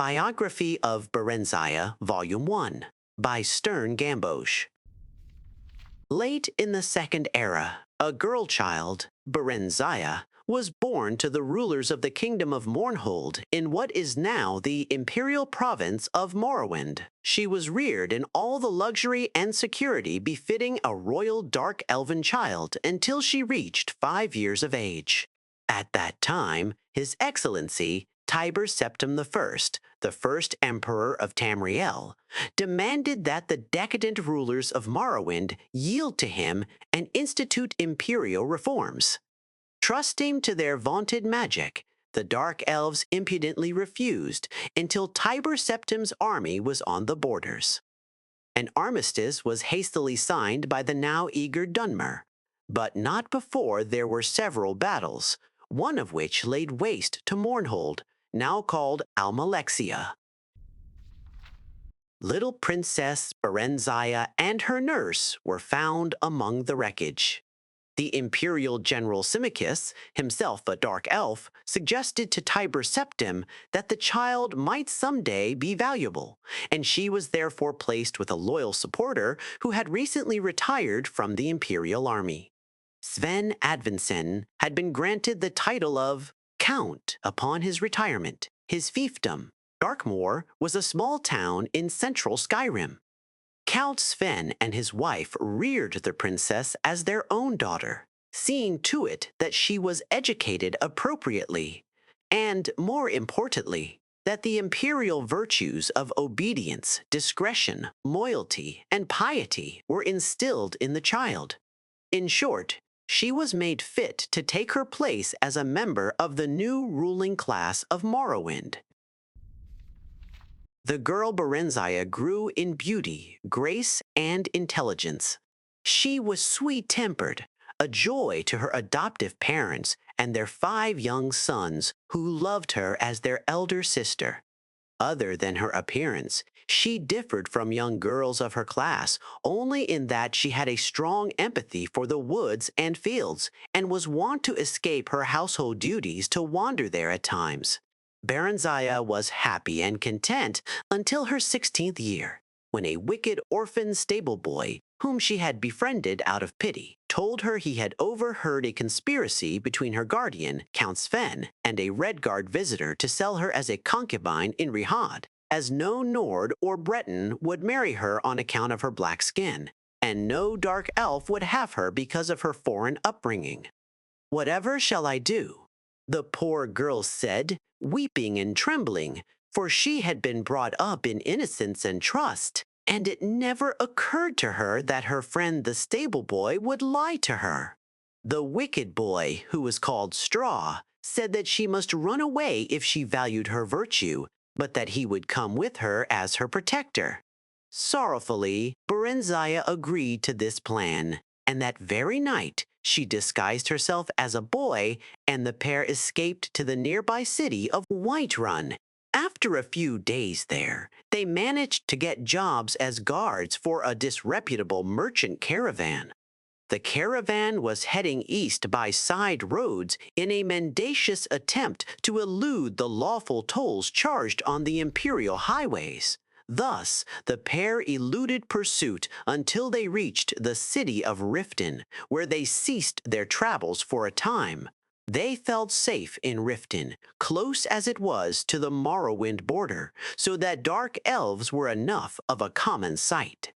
Biography of Barenziah, Volume 1, by Stern Gamboge. Late in the Second Era, a girl child, Barenziah, was born to the rulers of the kingdom of Mournhold in what is now the imperial province of Morrowind. She was reared in all the luxury and security befitting a royal dark elven child until she reached 5 years of age. At that time, His Excellency Tiber Septim I, the first emperor of Tamriel, demanded that the decadent rulers of Morrowind yield to him and institute imperial reforms. Trusting to their vaunted magic, the Dark Elves impudently refused until Tiber Septim's army was on the borders. An armistice was hastily signed by the now eager Dunmer, but not before there were several battles, one of which laid waste to Mournhold, now called Almalexia. Little Princess Barenziah and her nurse were found among the wreckage. The imperial general Symmachus, himself a dark elf, suggested to Tiber Septim that the child might someday be valuable, and she was therefore placed with a loyal supporter who had recently retired from the imperial army. Sven Advinsen had been granted the title of Count upon his retirement. His fiefdom, Darkmoor, was a small town in central Skyrim. Count Sven and his wife reared the princess as their own daughter, seeing to it that she was educated appropriately, and, more importantly, that the imperial virtues of obedience, discretion, loyalty, and piety were instilled in the child. In short, she was made fit to take her place as a member of the new ruling class of Morrowind. The girl Barenziah grew in beauty, grace, and intelligence. She was sweet-tempered, a joy to her adoptive parents and their 5 young sons who loved her as their elder sister. Other than her appearance, she differed from young girls of her class only in that she had a strong empathy for the woods and fields and was wont to escape her household duties to wander there at times. Barenziah was happy and content until her 16th year, when a wicked orphan stable boy, whom she had befriended out of pity, told her he had overheard a conspiracy between her guardian, Count Sven, and a Redguard visitor to sell her as a concubine in Rihad, as no Nord or Breton would marry her on account of her black skin, and no dark elf would have her because of her foreign upbringing. "Whatever shall I do?" the poor girl said, weeping and trembling, for she had been brought up in innocence and trust, and it never occurred to her that her friend the stable boy would lie to her. The wicked boy, who was called Straw, said that she must run away if she valued her virtue, but that he would come with her as her protector. Sorrowfully, Barenziah agreed to this plan, and that very night she disguised herself as a boy, and the pair escaped to the nearby city of Whiterun. After a few days there, they managed to get jobs as guards for a disreputable merchant caravan. The caravan was heading east by side roads in a mendacious attempt to elude the lawful tolls charged on the imperial highways. Thus, the pair eluded pursuit until they reached the city of Riften, where they ceased their travels for a time. They felt safe in Riften, close as it was to the Morrowind border, so that dark elves were enough of a common sight.